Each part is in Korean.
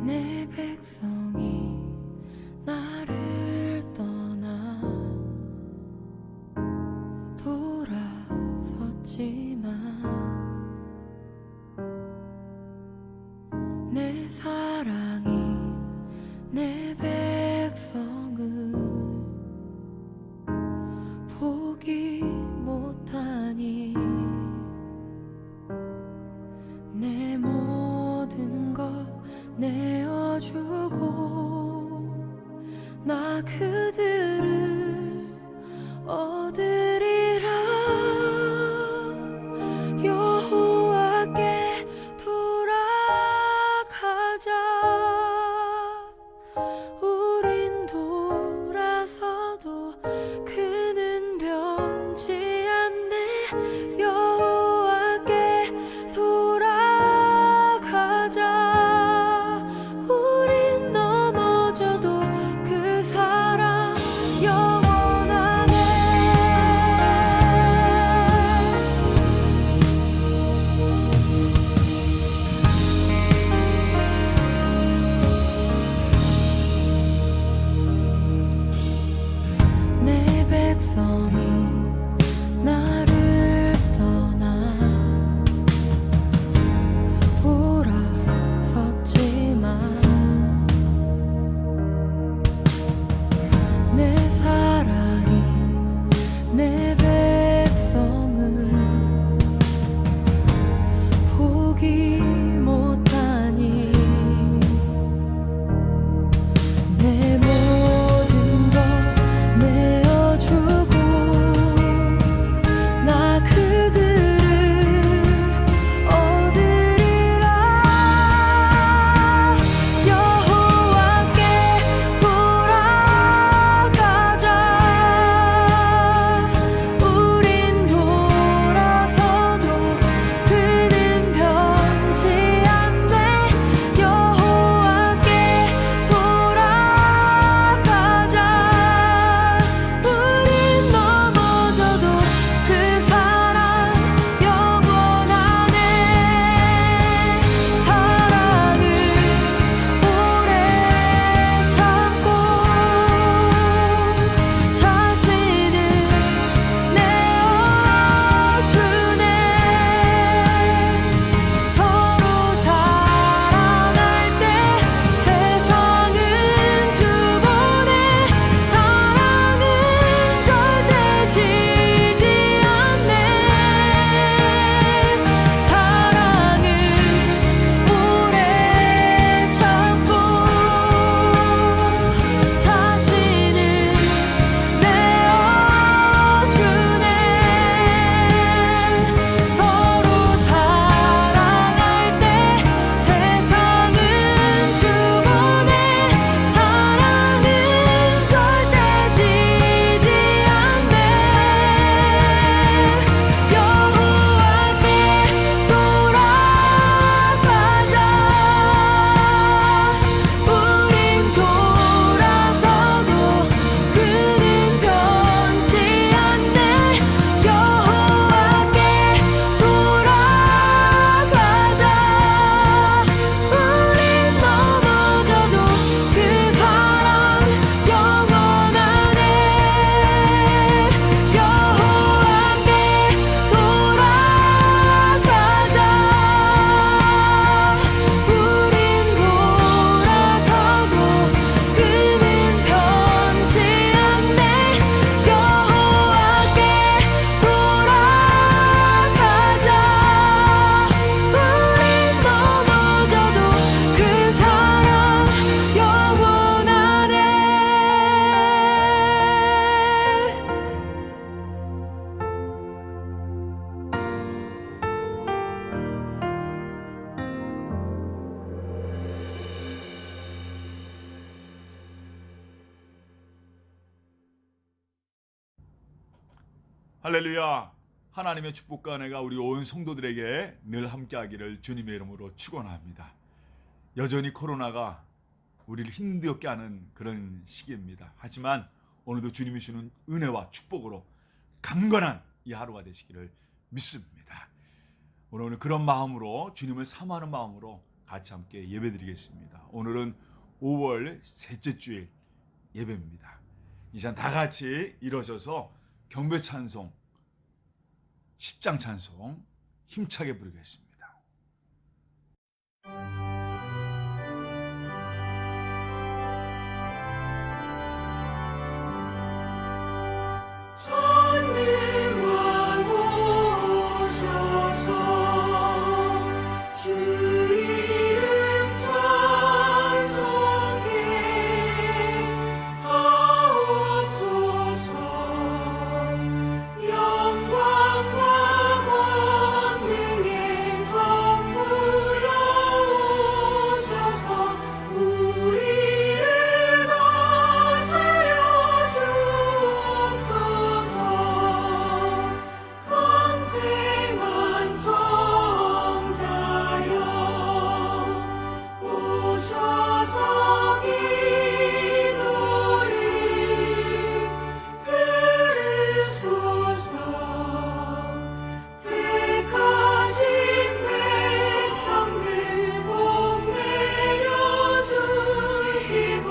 내 백성이 나를 떠나 돌아섰지만 내 사랑이 내 백성을 포기 못하니 내 모든 것 내어주고 나 그들을 얻으리라. 여호와께 돌아가자. 우린 돌아서도 그는 변치 않네. 여호와께 돌아가자. 할렐루야. 하나님의 축복과 은혜가 우리 온 성도들에게 늘 함께하기를 주님의 이름으로 축원합니다. 여전히 코로나가 우리를 힘들게 하는 그런 시기입니다. 하지만 오늘도 주님이 주는 은혜와 축복으로 강건한 이 하루가 되시기를 믿습니다. 오늘은 그런 마음으로 주님을 사모하는 마음으로 같이 함께 예배드리겠습니다. 오늘은 5월 셋째 주일 예배입니다. 이 시간 다 같이 일어서서 경배 찬송, 10장 찬송 힘차게 부르겠습니다. 전능왕 오셔서 주 이름 찬송케 하옵소서. 영광과 권능의 성부여 오셔서 우리를 다스려 주옵소서. 강생한 성자여 오셔서 기도를 들으소서. 택하신 백성들 복 내려주시고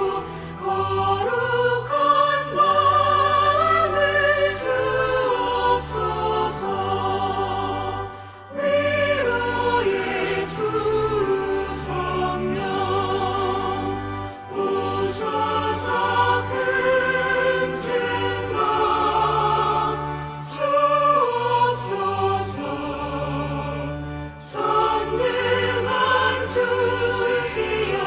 거룩한 마음을 주옵소서. 위로의 주 성령 오셔서 큰 증거 주옵소서. 전능한 주시여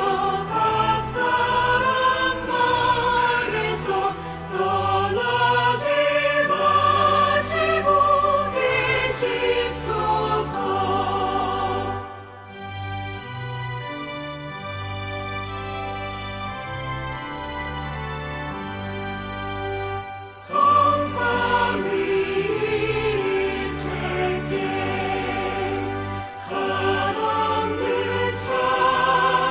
각 사람 마음에서 떠나지 마시고 계십소서. 성삼위일체께 한없는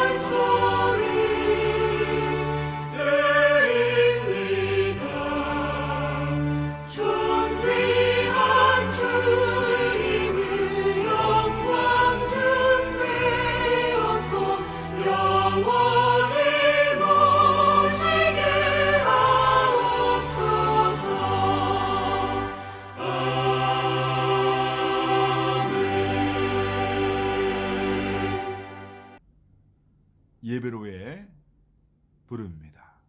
찬송을 드립니다. 존귀한 주님을 영광 중배웠고 영원히 모시게 하옵소서. 예배로의 부릅니다.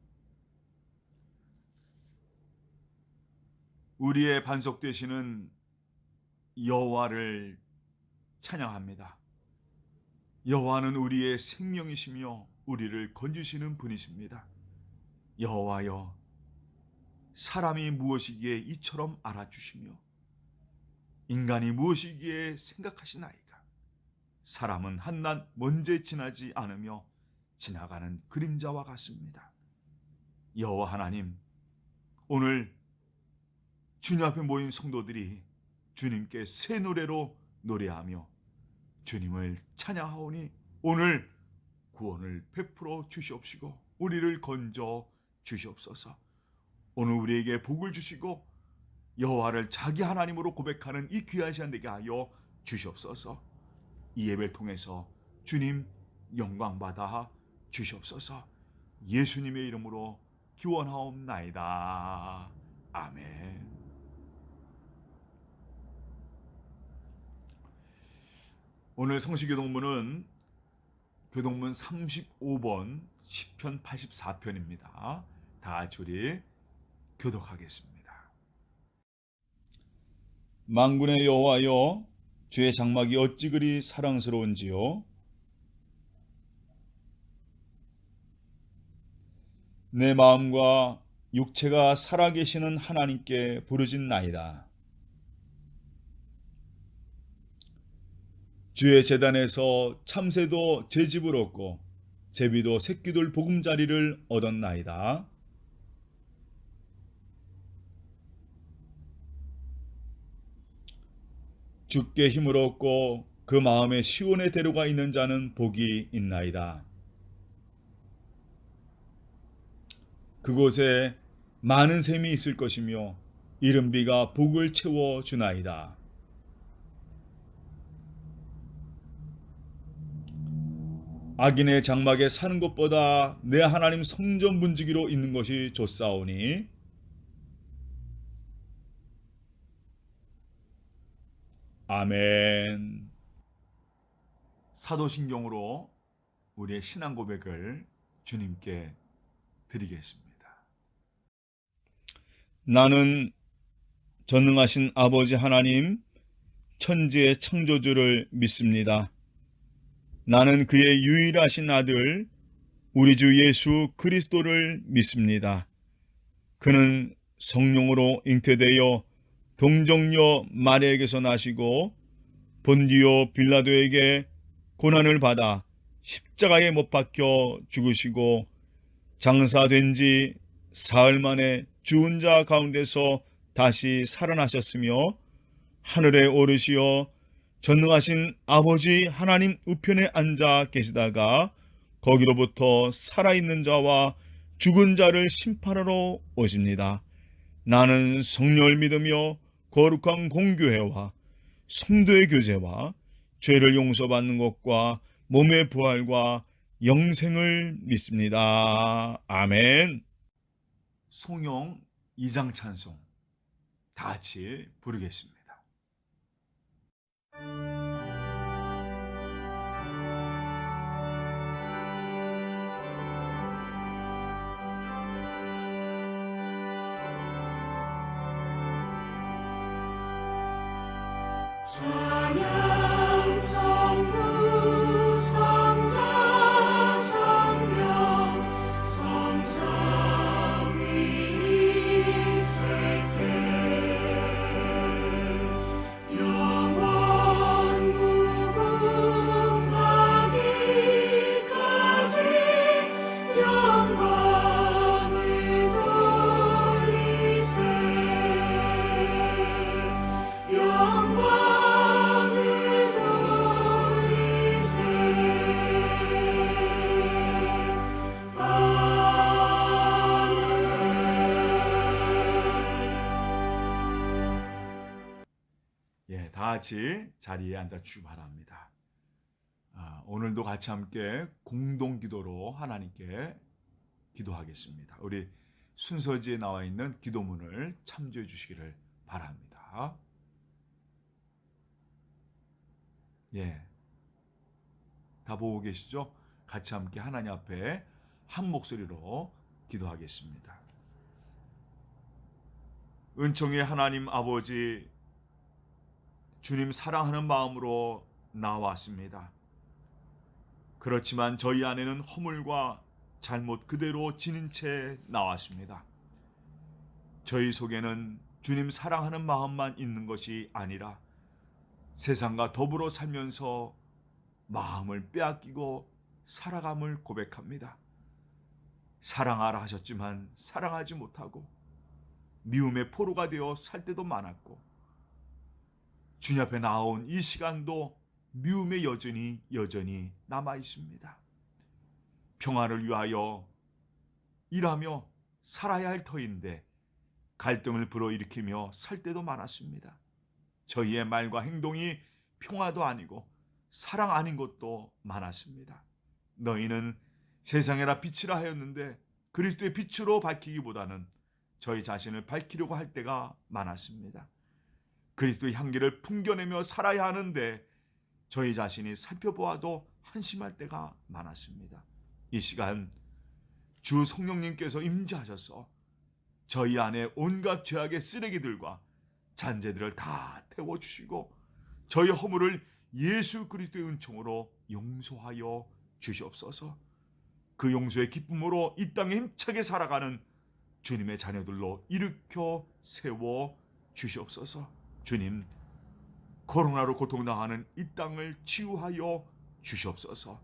우리의 반석 되시는 여호와를 찬양합니다. 여호와는 우리의 생명이시며 우리를 건지시는 분이십니다. 여호와여, 사람이 무엇이기에 이처럼 알아주시며 인간이 무엇이기에 생각하시나이까. 사람은 한낱 먼저 지나지 않으며 지나가는 그림자와 같습니다. 여호와 하나님, 오늘 주님 앞에 모인 성도들이 주님께 새 노래로 노래하며 주님을 찬양하오니 오늘 구원을 베풀어 주시옵시고 우리를 건져 주시옵소서. 오늘 우리에게 복을 주시고 여호와를 자기 하나님으로 고백하는 이 귀한 시간 되게 하여 주시옵소서. 이 예배를 통해서 주님 영광 받아 주시옵소서. 예수님의 이름으로 기원하옵나이다. 아멘. 오늘 성시교동문은 교동문 35번 시편 84편입니다. 다 같이 우리 교독하겠습니다. 만군의 여호와여, 주의 장막이 어찌 그리 사랑스러운지요. 내 마음과 육체가 살아계시는 하나님께 부르짖나이다. 주의 제단에서 참새도 제 집을 얻고 제비도 새끼들 보금자리를 얻었나이다. 주께 힘을 얻고 그 마음에 시온에 데려가 있는 자는 복이 있나이다. 그곳에 많은 샘이 있을 것이며 이른 비가 복을 채워 주나이다. 악인의 장막에 사는 것보다 내 하나님 성전 문지기로 있는 것이 좋사오니 아멘. 사도신경으로 우리의 신앙 고백을 주님께 드리겠습니다. 나는 전능하신 아버지 하나님, 천지의 창조주를 믿습니다. 나는 그의 유일하신 아들, 우리 주 예수 그리스도를 믿습니다. 그는 성령으로 잉태되어 동정녀 마리아에게서 나시고 본디오 빌라도에게 고난을 받아 십자가에 못 박혀 죽으시고 장사된 지 사흘 만에 죽은 자 가운데서 다시 살아나셨으며 하늘에 오르시어 전능하신 아버지 하나님 우편에 앉아 계시다가 거기로부터 살아있는 자와 죽은 자를 심판하러 오십니다. 나는 성령을 믿으며 거룩한 공교회와 성도의 교제와 죄를 용서받는 것과 몸의 부활과 영생을 믿습니다. 아멘. 송영 2장 찬송 다 같이 부르겠습니다. 찬양 성부 성자 성령 성삼 위일체께 영원 무궁하기까지 영광을 돌리세 영광을 돌리세 예, 다 같이 자리에 앉아 주시기 바랍니다. 오늘도 같이 함께 공동 기도로 하나님께 기도하겠습니다. 우리 순서지에 나와 있는 기도문을 참조해 주시기를 바랍니다. 예, 다 보고 계시죠? 같이 함께 하나님 앞에 한 목소리로 기도하겠습니다. 은총의 하나님 아버지, 주님 사랑하는 마음으로 나왔습니다. 그렇지만 저희 안에는 허물과 잘못 그대로 지닌 채 나왔습니다. 저희 속에는 주님 사랑하는 마음만 있는 것이 아니라 세상과 더불어 살면서 마음을 빼앗기고 살아감을 고백합니다. 사랑하라 하셨지만 사랑하지 못하고 미움의 포로가 되어 살 때도 많았고 주님 앞에 나온 이 시간도 미움의 여전히 남아 있습니다. 평화를 위하여 일하며 살아야 할 터인데 갈등을 불어일으키며 살 때도 많았습니다. 저희의 말과 행동이 평화도 아니고 사랑 아닌 것도 많았습니다. 너희는 세상에라 빛이라 하였는데 그리스도의 빛으로 밝히기보다는 저희 자신을 밝히려고 할 때가 많았습니다. 그리스도의 향기를 풍겨내며 살아야 하는데 저희 자신이 살펴보아도 한심할 때가 많았습니다. 이 시간 주 성령님께서 임재하셔서 저희 안에 온갖 죄악의 쓰레기들과 잔재들을 다 태워주시고 저희 허물을 예수 그리스도의 은총으로 용서하여 주시옵소서. 그 용서의 기쁨으로 이 땅에 힘차게 살아가는 주님의 자녀들로 일으켜 세워 주시옵소서. 주님, 코로나로 고통당하는 이 땅을 치유하여 주시옵소서.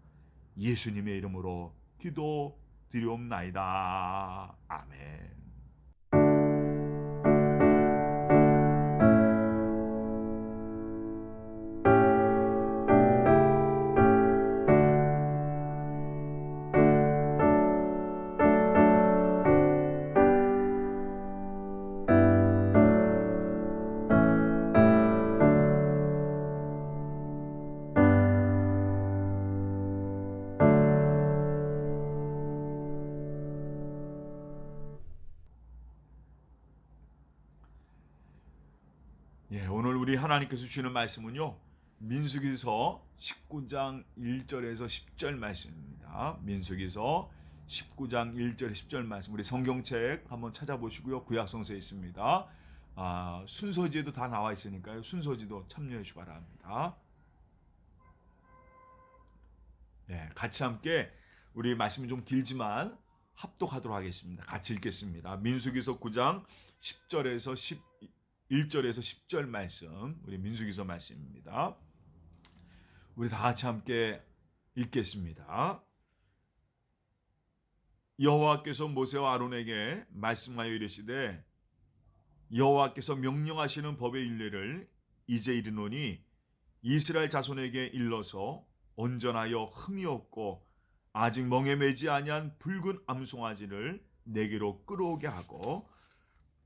예수님의 이름으로 기도드리옵나이다. 아멘. 오늘 우리 하나님께서 주시는 말씀은요, 민수기서 19장 1절에서 10절 말씀입니다. 민수기서 19장 1절 10절 말씀, 우리 성경책 한번 찾아보시고요. 구약성서에 있습니다. 순서지에도 다 나와 있으니까요. 순서지도 참여해 주시기 바랍니다. 같이 함께 우리 말씀이 좀 길지만 합독하도록 하겠습니다. 같이 읽겠습니다. 민수기서 9장 10절에서 1절에서 10절 말씀, 우리 민수기서 말씀입니다. 우리 다 같이 함께 읽겠습니다. 여호와께서 모세와 아론에게 말씀하여 이르시되, 여호와께서 명령하시는 법의 율례를 이제 이르노니 이스라엘 자손에게 일러서 온전하여 흠이 없고 아직 멍에 매지 아니한 붉은 암송아지를 내게로 끌어오게 하고,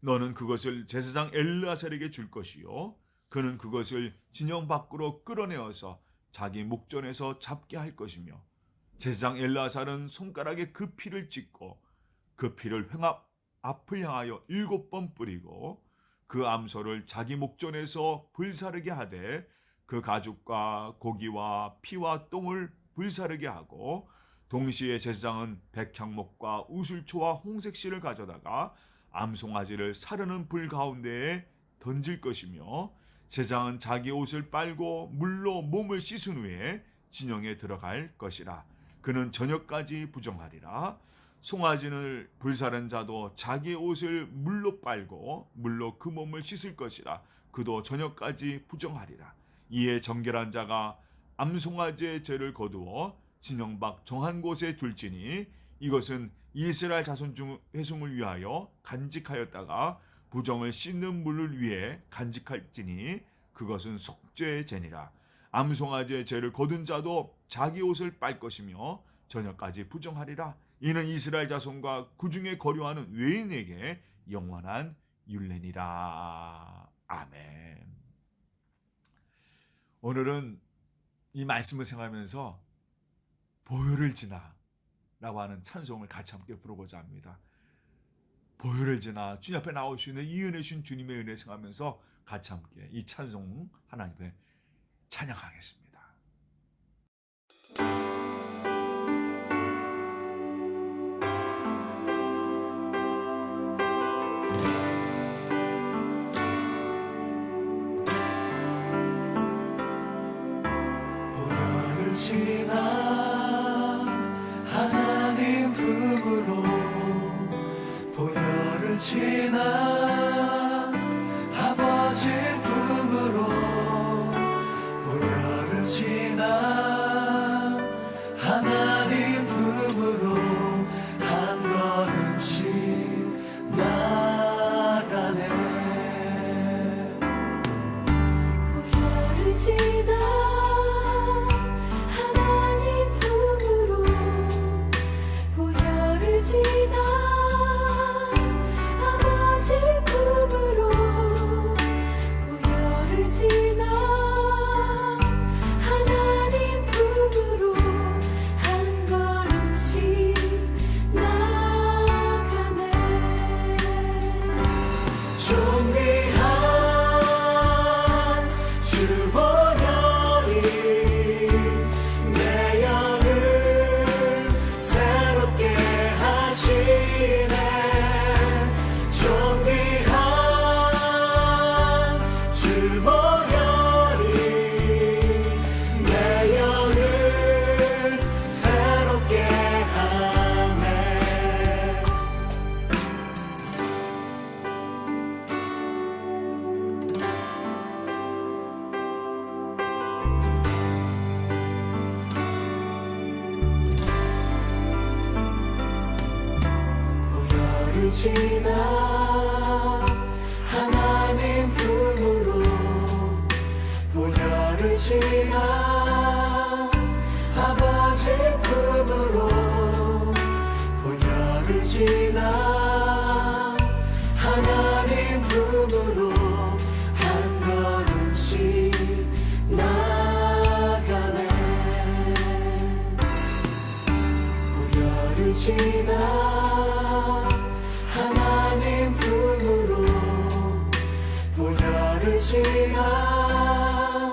너는 그것을 제사장 엘르아살에게 줄 것이요, 그는 그것을 진영 밖으로 끌어내어서 자기 목전에서 잡게 할 것이며, 제사장 엘르아살은 손가락에 그 피를 찍고 그 피를 횡압 앞을 향하여 7번 뿌리고 그 암소를 자기 목전에서 불사르게 하되 그 가죽과 고기와 피와 똥을 불사르게 하고, 동시에 제사장은 백향목과 우슬초와 홍색실을 가져다가 암송아지를 사르는 불 가운데에 던질 것이며, 제사장은 자기 옷을 빨고 물로 몸을 씻은 후에 진영에 들어갈 것이라. 그는 저녁까지 부정하리라. 송아지를 불사른 자도 자기 옷을 물로 빨고 물로 그 몸을 씻을 것이라. 그도 저녁까지 부정하리라. 이에 정결한 자가 암송아지의 죄를 거두어 진영 밖 정한 곳에 둘지니, 이것은 이스라엘 자손 중 회중을 위하여 간직하였다가 부정을 씻는 물을 위해 간직할지니, 그것은 속죄의 죄니라. 암송아지의 죄를 거둔 자도 자기 옷을 빨 것이며 저녁까지 부정하리라. 이는 이스라엘 자손과 그 중에 거류하는 외인에게 영원한 율례니라. 아멘. 오늘은 이 말씀을 생각하면서 보혈을 지나 라고 하는 찬송을 같이 함께 부르고자 합니다. 보혈을 지나 주님 앞에 나올 수 있는 이 은혜 주신 주님의 은혜 생각하면서 같이 함께 이 찬송 하나님 앞에 찬양하겠습니다. 보혈을 지나 하나님 품으로, 보혈을 지나 아버지 품으로, 보혈을 지나 하나님 품으로 한 걸음씩 나가네. 보혈을 지나 하나님 품으로, 보혈을 지나 아버지 품으로, 보혈을 지나 하나님 품으로 한 걸음씩 나가네. 존귀한 주 보혈이 내 영을 새롭게 하시네. 존귀한 주 보혈이 내 영을 새롭게 하네. 보혈을 지나 하나님 품으로, 보혈을 지나 아버지 품으로, 보혈을 지나 하나님 품으로 한 걸음씩 나가네. 보혈을 지나 하나님 품으로, 보혈을 지나 지나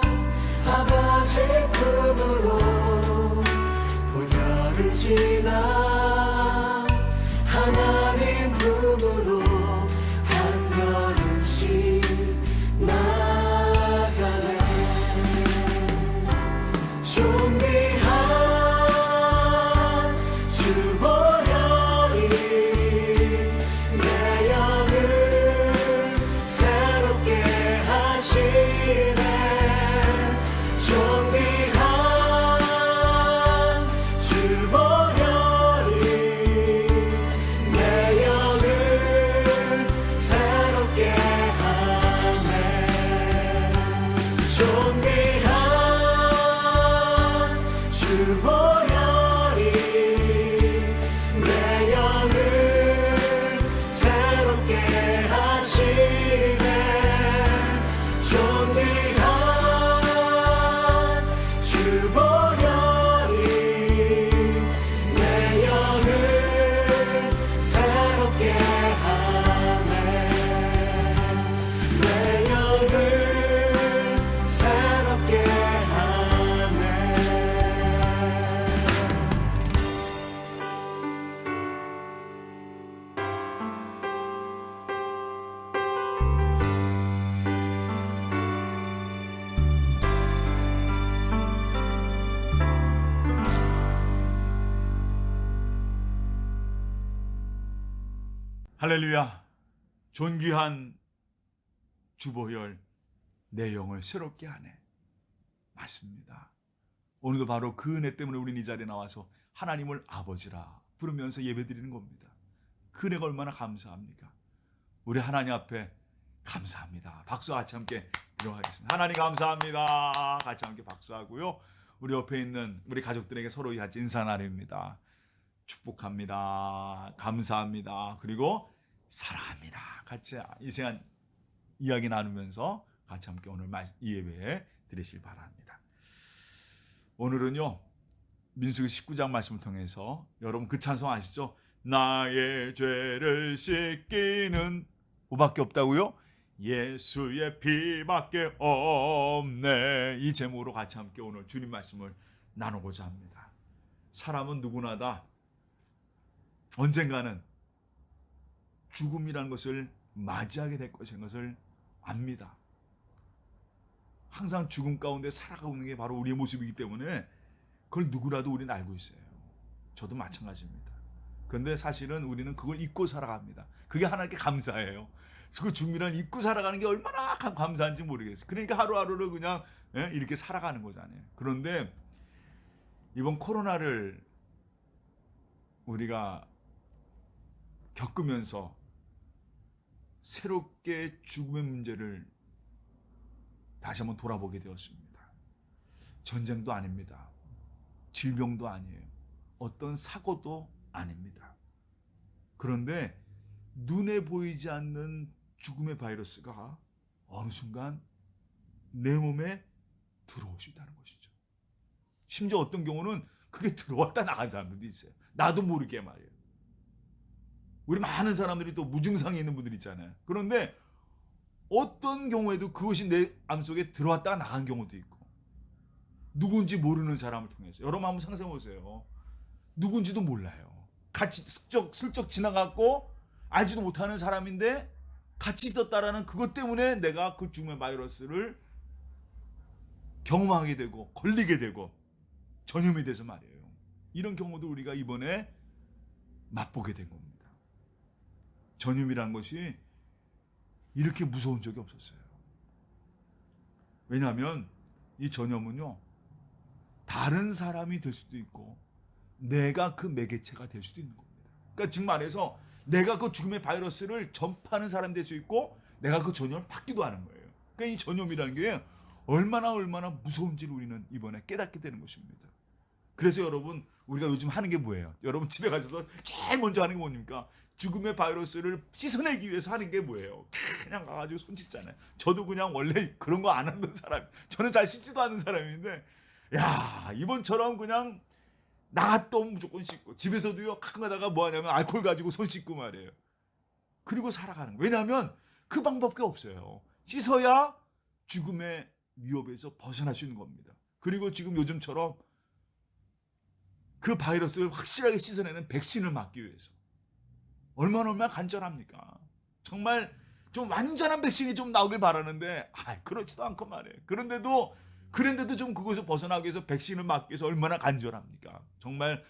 아버지 품으로 보혈을 지나 하나님 품으로 한 걸음씩 나가네. 존귀한 주 보혈이 내 영을 새롭게 하시네. 존귀한 주 보혈이 내 영을 새롭게 하네. 존귀한 주 보혈이 내 영을 새롭게 하시네. 존귀한 주 보혈이 내 영을 새롭게 하네. 내 영을 새롭게 하네. 할렐루야. 존귀한 주보혈 내 영을 새롭게 하네. 맞습니다. 오늘도 바로 그 은혜 때문에 우리는 이 자리에 나와서 하나님을 아버지라 부르면서 예배드리는 겁니다. 그 은혜가 얼마나 감사합니까? 우리 하나님 앞에 감사합니다. 박수 같이 함께 들어가겠습니다. 하나님 감사합니다. 같이 함께 박수하고요. 우리 옆에 있는 우리 가족들에게 서로 같이 인사 나눕니다. 축복합니다. 감사합니다. 그리고 사랑합니다. 같이 이 시간 이야기 나누면서 같이 함께 오늘 이 예배 드리실 바랍니다. 오늘은요 민수기 19장 말씀을 통해서 여러분 그 찬송 아시죠? 나의 죄를 씻기는 뭐밖에 없다고요? 예수의 피밖에 없네. 이 제목으로 같이 함께 오늘 주님 말씀을 나누고자 합니다. 사람은 누구나 다 언젠가는 죽음이라는 것을 맞이하게 될 것인 것을 압니다. 항상 죽음 가운데 살아가고 있는 게 바로 우리의 모습이기 때문에 그걸 누구라도 우리는 알고 있어요. 저도 마찬가지입니다. 그런데 사실은 우리는 그걸 잊고 살아갑니다. 그게 하나님께 감사해요. 그 죽음이란 잊고 살아가는 게 얼마나 감사한지 모르겠어요. 그러니까 하루하루를 그냥 이렇게 살아가는 거잖아요. 그런데 이번 코로나를 우리가 겪으면서 새롭게 죽음의 문제를 다시 한번 돌아보게 되었습니다. 전쟁도 아닙니다. 질병도 아니에요. 어떤 사고도 아닙니다. 그런데 눈에 보이지 않는 죽음의 바이러스가 어느 순간 내 몸에 들어올 수 있다는 것이죠. 심지어 어떤 경우는 그게 들어왔다 나간 사람들도 있어요. 나도 모르게 말이에요. 우리 많은 사람들이 또 무증상이 있는 분들 있잖아요. 그런데 어떤 경우에도 그것이 내 암속에 들어왔다가 나간 경우도 있고 누군지 모르는 사람을 통해서 여러분 한번 상상해 보세요. 누군지도 몰라요. 같이 슬쩍 지나갔고 알지도 못하는 사람인데 같이 있었다라는 그것 때문에 내가 그 죽음의 바이러스를 경험하게 되고 걸리게 되고 전염이 돼서 말이에요. 이런 경우도 우리가 이번에 맛보게 된 겁니다. 전염이라는 것이 이렇게 무서운 적이 없었어요. 왜냐하면 이 전염은요 다른 사람이 될 수도 있고 내가 그 매개체가 될 수도 있는 겁니다. 그러니까 지금 말해서 내가 그 죽음의 바이러스를 전파하는 사람이 될 수 있고 내가 그 전염을 받기도 하는 거예요. 그러니까 이 전염이라는 게 얼마나 무서운지를 우리는 이번에 깨닫게 되는 것입니다. 그래서 여러분 우리가 요즘 하는 게 뭐예요? 여러분 집에 가셔서 제일 먼저 하는 게 뭡니까? 죽음의 바이러스를 씻어내기 위해서 하는 게 뭐예요? 그냥 가가지고 손 씻잖아요. 저도 그냥 원래 그런 거 안 하는 사람, 저는 잘 씻지도 않는 사람인데 야 이번처럼 그냥 나갔다 오면 무조건 씻고 집에서도요 가끔 가다가 뭐 하냐면 알코올 가지고 손 씻고 말이에요. 그리고 살아가는 거예요. 왜냐하면 그 방법밖에 없어요. 씻어야 죽음의 위협에서 벗어날 수 있는 겁니다. 그리고 지금 요즘처럼 그 바이러스를 확실하게 씻어내는 백신을 맞기 위해서 얼마나 간절합니까? 정말 좀 완전한 백신이 좀 나오길 바라는데 그렇지도 않고 말이에요. 그런데도 좀 그것을 벗어나기 위해서 백신을 맞기 위해서 얼마나 간절합니까? 정말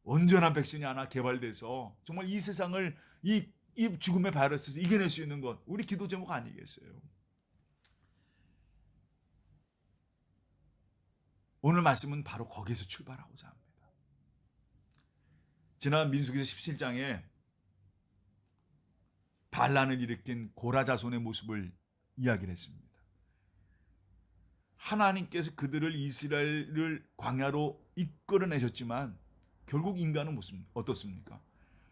온전한 백신이 하나 개발돼서 정말 이 세상을 이 죽음의 바이러스에서 이겨낼 수 있는 것, 우리 기도 제목 아니겠어요? 오늘 말씀은 바로 거기에서 출발하고자 합니다. 지난 민수기서 17장에 반란을 일으킨 고라 자손의 모습을 이야기를 했습니다. 하나님께서 그들을 이스라엘을 광야로 이끌어내셨지만 결국 인간은 어떻습니까?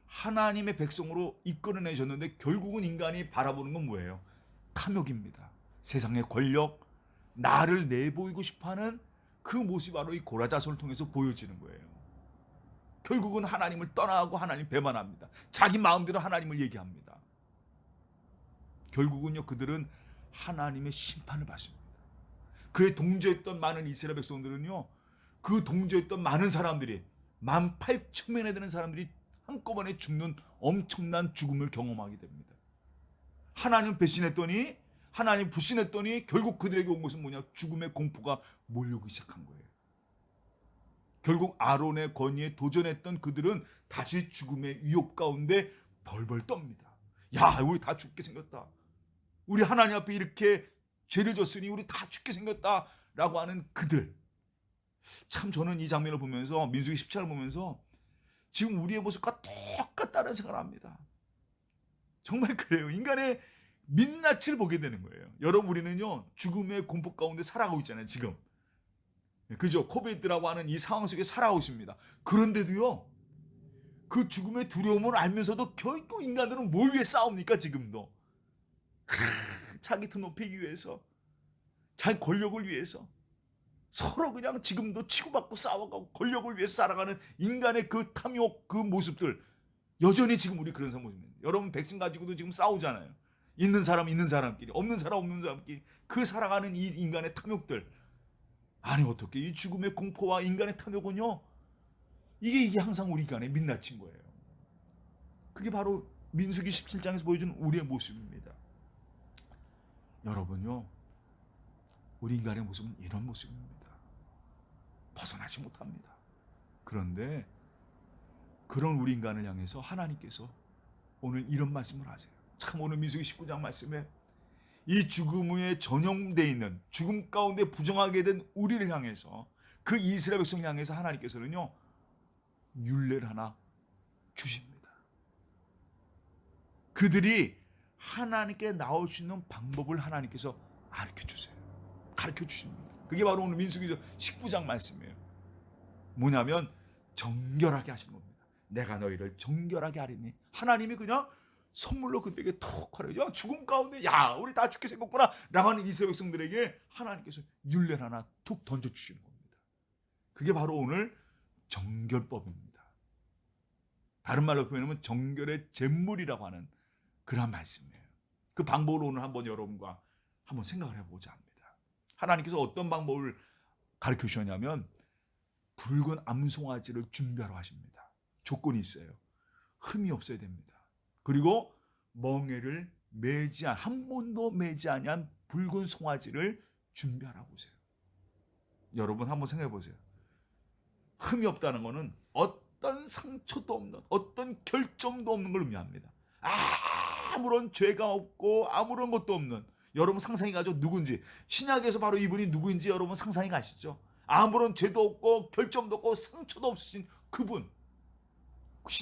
하나님의 백성으로 이끌어내셨는데 결국은 인간이 바라보는 건 뭐예요? 탐욕입니다. 세상의 권력, 나를 내보이고 싶어하는 그 모습이 바로 이 고라 자손을 통해서 보여지는 거예요. 결국은 하나님을 떠나고 하나님 배반합니다. 자기 마음대로 하나님을 얘기합니다. 결국은요, 그들은 하나님의 심판을 받습니다. 그에 동조했던 많은 이스라엘 백성들은요, 그 동조했던 많은 사람들이 18,000명에 되는 사람들이 한꺼번에 죽는 엄청난 죽음을 경험하게 됩니다. 하나님 배신했더니, 하나님 불신했더니 결국 그들에게 온 것은 뭐냐? 죽음의 공포가 몰려오기 시작한 거예요. 결국 아론의 권위에 도전했던 그들은 다시 죽음의 위협 가운데 벌벌 떱니다. 야, 우리 다 죽게 생겼다. 우리 하나님 앞에 이렇게 죄를 졌으니 우리 다 죽게 생겼다 라고 하는 그들. 참 저는 이 장면을 보면서, 민수기 17장을 보면서 지금 우리의 모습과 똑같다는 생각을 합니다. 정말 그래요. 인간의 민낯을 보게 되는 거예요. 여러분, 우리는요 죽음의 공포 가운데 살아가고 있잖아요. 지금 그죠? 코비드라고 하는 이 상황 속에 살아가고 있습니다. 그런데도요, 그 죽음의 두려움을 알면서도 결국 인간들은 뭘 위해 싸웁니까? 지금도 자기 더 높이기 위해서, 자기 권력을 위해서 서로 그냥 지금도 치고받고 싸워가고 권력을 위해서 살아가는 인간의 그 탐욕, 그 모습들, 여전히 지금 우리 그런 모습입니다. 여러분, 백신 가지고도 지금 싸우잖아요. 있는 사람 있는 사람끼리, 없는 사람 없는 사람끼리 그 살아가는 이 인간의 탐욕들. 아니, 어떻게 이 죽음의 공포와 인간의 탐욕은요, 이게 항상 우리 인간의 민낯인 거예요. 그게 바로 민수기 17장에서 보여준 우리의 모습입니다. 여러분요, 우리 인간의 모습은 이런 모습입니다. 벗어나지 못합니다. 그런데 그런 우리 인간을 향해서 하나님께서 오늘 이런 말씀을 하세요. 참, 오늘 민수기 19장 말씀에 이 죽음에 전염되어 있는, 죽음 가운데 부정하게 된 우리를 향해서, 그 이스라엘 백성을 향해서 하나님께서는요 율례를 하나 주십니다. 그들이 하나님께 나올 수 있는 방법을 하나님께서 가르쳐 주세요. 가르쳐 주십니다. 그게 바로 오늘 민수기 19장 말씀이에요. 뭐냐면 정결하게 하시는 겁니다. 내가 너희를 정결하게 하리니. 하나님이 그냥 선물로 그들에게 톡 하래요. 죽음 가운데 야, 우리 다 죽게 생겼구나 라고 하는 이스라엘 백성들에게 하나님께서 율례를 하나 툭 던져주시는 겁니다. 그게 바로 오늘 정결법입니다. 다른 말로 표현하면 정결의 잿물이라고 하는 그런 말씀이에요. 그 방법을 오늘 한번 여러분과 한번 생각을 해보자 합니다. 하나님께서 어떤 방법을 가르쳐 주셨냐면 붉은 암송아지를 준비하러 하십니다. 조건이 있어요. 흠이 없어야 됩니다. 그리고 멍에를 매지 한 번도 매지 아니한 붉은 송아지를 준비하라고 하세요. 여러분 한번 생각해 보세요. 흠이 없다는 것은 어떤 상처도 없는, 어떤 결점도 없는 걸 의미합니다. 아무런 죄가 없고 아무런 것도 없는, 여러분 상상이 가죠? 누군지. 신약에서 바로 이분이 누구인지 여러분 상상이 가시죠? 아무런 죄도 없고 결점도 없고 상처도 없으신 그분.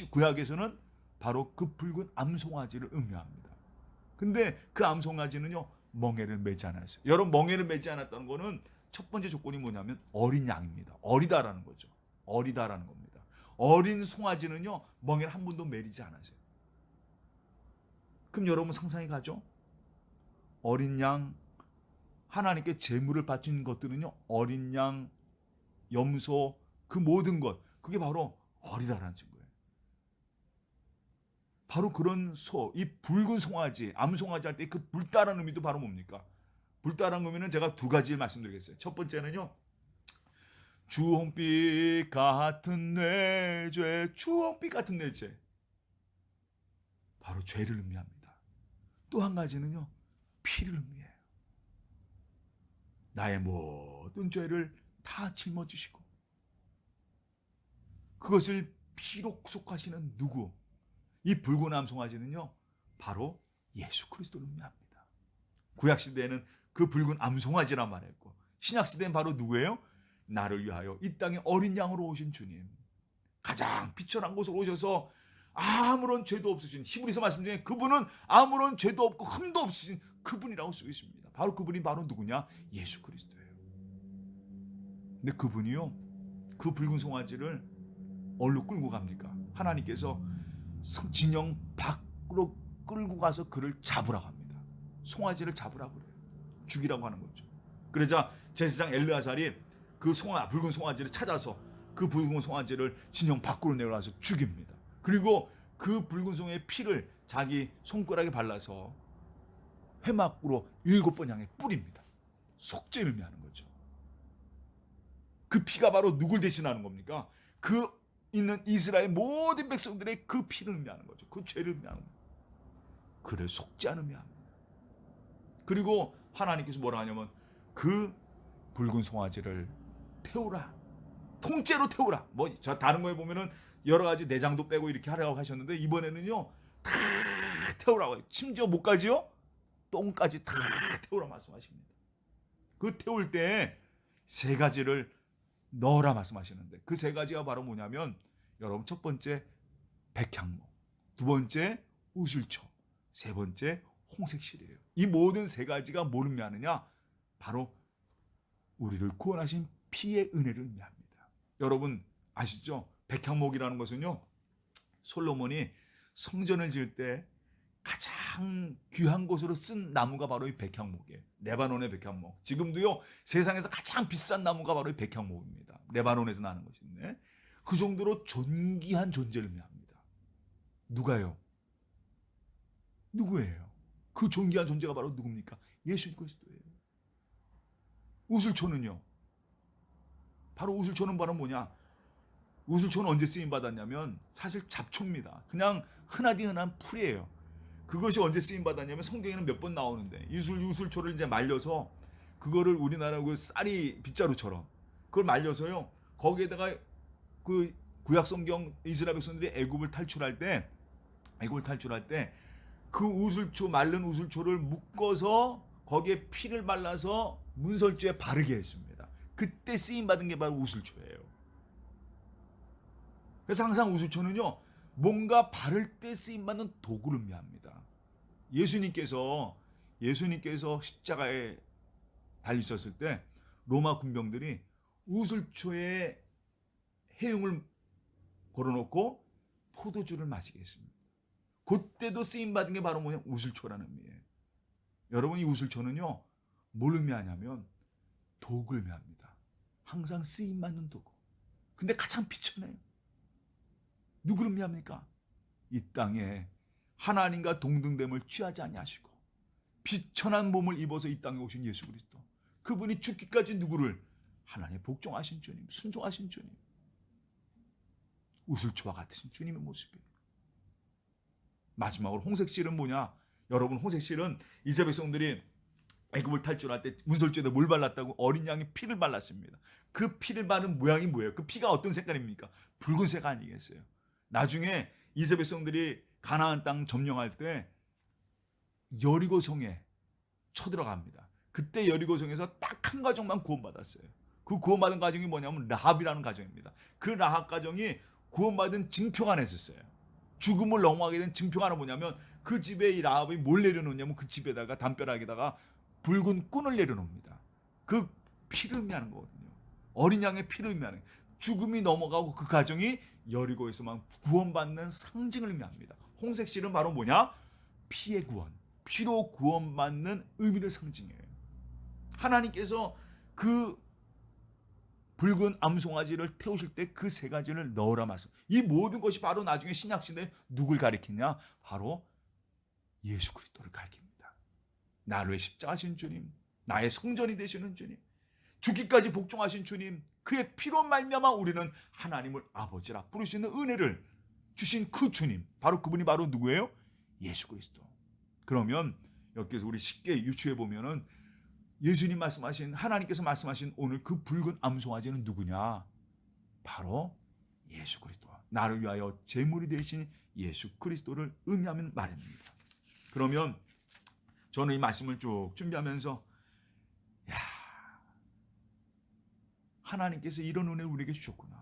구약에서는 바로 그 붉은 암송아지를 의미합니다. 근데 그 암송아지는요 멍에를 매지 않았어요. 여러분, 멍에를 매지 않았다는 거는 첫 번째 조건이 뭐냐면 어린 양입니다. 어리다라는 거죠. 어리다라는 겁니다. 어린 송아지는요 멍에를 한 번도 매리지 않았어요. 그럼 여러분 상상이 가죠? 어린 양, 하나님께 제물을 바친 것들은요 어린 양, 염소, 그 모든 것, 그게 바로 어리다라는 증거예요. 바로 그런 소, 이 붉은 송아지, 암송아지 할 때 그 붉다라는 의미도 바로 뭡니까? 불타는 의미는 제가 두 가지 말씀드리겠어요. 첫 번째는요, 주홍빛 같은 내 죄, 주홍빛 같은 내 죄, 바로 죄를 의미합니다. 또 한 가지는요, 피를 의미해요. 나의 모든 죄를 다 짊어지시고 그것을 피로 속하시는 누구, 이 붉은 암송아지는요, 바로 예수 그리스도를 의미합니다. 구약시대에는 그 붉은 암송아지란 말을 했고, 신약시대는 바로 누구예요? 나를 위하여 이 땅에 어린 양으로 오신 주님, 가장 비천한 곳으로 오셔서 아무런 죄도 없으신, 히브리서 말씀 중에 그분은 아무런 죄도 없고 흠도 없으신 그분이라고 쓰고 있습니다. 바로 그분이 바로 누구냐? 예수 그리스도예요. 근데 그분이요, 그 붉은 송아지를 어디로 끌고 갑니까? 하나님께서 진영 밖으로 끌고 가서 그를 잡으라고 합니다. 송아지를 잡으라고 그래요. 죽이라고 하는 거죠. 그러자 제사장 엘르아살이 그 붉은 송아지를 찾아서 그 붉은 송아지를 진영 밖으로 내려가서 죽입니다. 그리고 그 붉은 송의 피를 자기 손가락에 발라서 회막으로 7번 향해 뿌립니다. 속죄를 의미하는 거죠. 그 피가 바로 누굴 대신하는 겁니까? 그 있는 이스라엘 모든 백성들의 그 피를 의미하는 거죠. 그 죄를 의미하는 거예요. 그를 속죄하는 의미합니다. 그리고 하나님께서 뭐라 하냐면 그 붉은 송아지를 태우라, 통째로 태우라. 뭐 저 다른 거에 보면은 여러 가지 내장도 빼고 이렇게 하라고 하셨는데, 이번에는요 다 태우라고 해요. 심지어 목까지요, 똥까지 다 태우라 말씀하십니다. 그 태울 때 세 가지를 넣어라 말씀하시는데, 그 세 가지가 바로 뭐냐면, 여러분, 첫 번째 백향목, 두 번째 우슬초, 세 번째 홍색실이에요. 이 모든 세 가지가 뭘 의미하느냐? 바로 우리를 구원하신 피의 은혜를 의미합니다. 여러분 아시죠? 백향목이라는 것은요, 솔로몬이 성전을 지을 때 가장 귀한 곳으로 쓴 나무가 바로 이 백향목이에요. 레바논의 백향목. 지금도요, 세상에서 가장 비싼 나무가 바로 이 백향목입니다. 레바논에서 나는 것인데, 그 정도로 존귀한 존재를 의미합니다. 누가요? 누구예요? 그 존귀한 존재가 바로 누굽니까? 예수 그리스도예요. 우슬초는요, 바로 우슬초는 바로 뭐냐? 우슬초는 언제 쓰임 받았냐면 사실 잡초입니다. 그냥 흔하디 흔한 풀이에요. 그것이 언제 쓰임 받았냐면 성경에는 몇 번 나오는데, 우슬초를 이제 말려서 그거를 우리나라 그 쌀이 빗자루처럼 그걸 말려서요, 거기에다가 그 구약 성경 이스라엘 백성들이 애굽을 탈출할 때 그 우슬초, 마른 우슬초를 묶어서 거기에 피를 발라서 문설주에 바르게 했습니다. 그때 쓰임 받은 게 바로 우슬초예요. 그래서 항상 우슬초는요, 뭔가 바를 때 쓰임 받는 도구를 의미합니다. 예수님께서 십자가에 달리셨을 때 로마 군병들이 우슬초에 해흉을 걸어놓고 포도주를 마시게 했습니다. 그때도 쓰임 받은 게 바로 뭐냐? 우슬초라는 의미예요. 여러분, 이 우슬초는요, 뭘 의미하냐면 도구를 의미합니다. 항상 쓰임 받는 도구. 근데 가장 비천해요. 누구를 의미합니까? 이 땅에 하나님과 동등됨을 취하지 아니하시고 비천한 몸을 입어서 이 땅에 오신 예수 그리스도. 그분이 죽기까지 누구를? 하나님의 복종하신 주님, 순종하신 주님. 우슬초와 같은 주님의 모습이에요. 마지막으로 홍색실은 뭐냐? 여러분, 홍색실은 이스라엘 백성들이 애굽을 탈출할 때 문설주에다 뭘 발랐다고? 어린 양의 피를 발랐습니다. 그 피를 바른 모양이 뭐예요? 그 피가 어떤 색깔입니까? 붉은색 아니겠어요? 나중에 이스라엘 백성들이 가나안 땅 점령할 때 여리고성에 쳐들어갑니다. 그때 여리고성에서 딱 한 가정만 구원받았어요. 그 구원받은 가정이 뭐냐면 라합이라는 가정입니다. 그 라합 가정이 구원받은 징표가 하나 있었어요. 죽음을 넘어가게 된 징표가 하나 뭐냐면, 그 집에 이 라합이 뭘 내려놓냐면 그 집에다가 담벼락에다가 붉은 꾼을 내려놓습니다. 그 피를 의미하는 거거든요. 어린 양의 피를 의미하는, 죽음이 넘어가고 그 가정이 여리고에서만 구원받는 상징을 의미합니다. 홍색실은 바로 뭐냐? 피의 구원, 피로 구원받는 의미를 상징해요. 하나님께서 그 붉은 암송아지를 태우실 때 그 세 가지를 넣으라 말씀. 이 모든 것이 바로 나중에 신약시대에 누굴 가리키냐? 바로 예수 그리스도를 가리킵니다. 나를 위해 십자가신 주님, 나의 성전이 되시는 주님, 죽기까지 복종하신 주님, 그의 피로 말미암아 우리는 하나님을 아버지라 부를 수 있는 은혜를 주신 그 주님, 바로 그분이 바로 누구예요? 예수 그리스도. 그러면 여기서 우리 쉽게 유추해 보면은 예수님 말씀하신, 하나님께서 말씀하신 오늘 그 붉은 암송아지는 누구냐? 바로 예수 그리스도, 나를 위하여 제물이 되신 예수 그리스도를 의미하는 말입니다. 그러면 저는 이 말씀을 쭉 준비하면서 하나님께서 이런 은혜를 우리에게 주셨구나.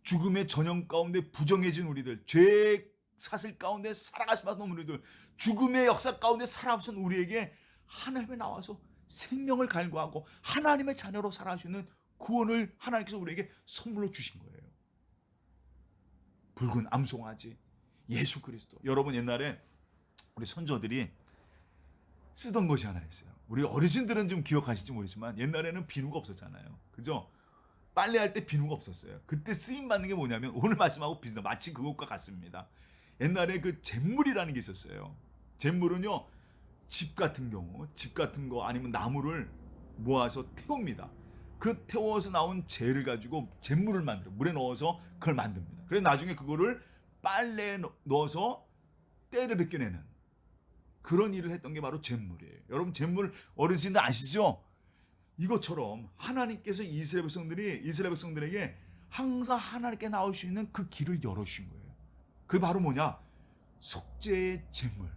죽음의 전형 가운데 부정해진 우리들, 죄의 사슬 가운데 살아갈 수밖에 없는 우리들, 죽음의 역사 가운데 살아온 우리에게 하나님에 나와서 생명을 갈구하고 하나님의 자녀로 살아가시는 구원을 하나님께서 우리에게 선물로 주신 거예요. 붉은 암송아지 예수 그리스도. 여러분, 옛날에 우리 선조들이 쓰던 것이 하나 있어요. 우리 어르신들은 좀 기억하실지 모르지만 옛날에는 비누가 없었잖아요. 그죠? 빨래할 때 비누가 없었어요. 그때 쓰임 받는 게 뭐냐면 오늘 말씀하고 비슷한, 마치 그것과 같습니다. 옛날에 그 잿물이라는 게 있었어요. 잿물은요, 집 같은 경우, 집 같은 거 아니면 나무를 모아서 태웁니다. 그 태워서 나온 재를 가지고 잿물을 만들어 물에 넣어서 그걸 만듭니다. 그래서 나중에 그거를 빨래에 넣어서 때를 벗겨내는 그런 일을 했던 게 바로 잿물이에요. 여러분, 잿물 어르신들 아시죠? 이것처럼 하나님께서 이스라엘 백성들에게 항상 하나님께 나올 수 있는 그 길을 열어주신 거예요. 그게 바로 뭐냐? 속죄의 잿물.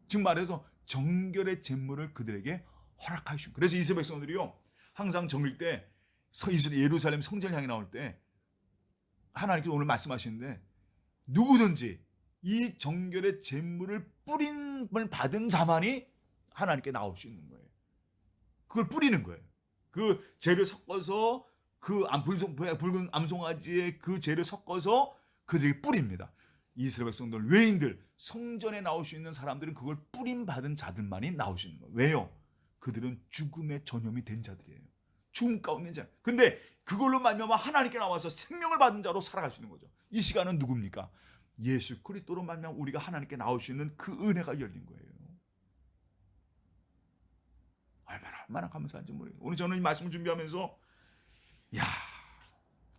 즉 말해서 정결의 잿물을 그들에게 허락하신 거예요. 그래서 이스라엘 백성들이요, 항상 정일 때 예루살렘 성전을 향해 나올 때 하나님께서 오늘 말씀하시는데 누구든지 이 정결의 잿물을 뿌림을 받은 자만이 하나님께 나올 수 있는 거예요. 그걸 뿌리는 거예요. 그 재를 섞어서 그 붉은 암송아지의 그 재를 섞어서 그들에게 뿌립니다. 이스라엘 백성들, 외인들, 성전에 나올 수 있는 사람들은 그걸 뿌림 받은 자들만이 나올 수 있는 거예요. 왜요? 그들은 죽음의 전염이 된 자들이에요. 죽음 가운데 자. 근데 그걸로 말미암아 하나님께 나와서 생명을 받은 자로 살아갈 수 있는 거죠. 이 시간은 누굽니까? 예수 그리스도로 말미암아 우리가 하나님께 나올 수 있는 그 은혜가 열린 거예요. 얼마나 감사한지 모르겠어요. 오늘 저는 이 말씀을 준비하면서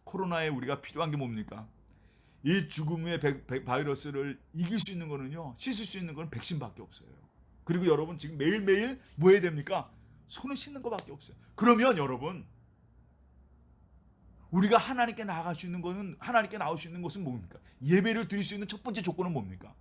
코로나에 우리가 필요한 게 뭡니까? 이 죽음의 바이러스를 이길 수 있는 거는요, 씻을 수 있는 건 백신밖에 없어요. 그리고 여러분, 지금 매일매일 뭐 해야 됩니까? 손을 씻는 것밖에 없어요. 그러면 여러분, 우리가 하나님께 나아갈 수 있는 거는, 하나님께 나올 수 있는 것은 뭡니까? 예배를 드릴 수 있는 첫 번째 조건은 뭡니까?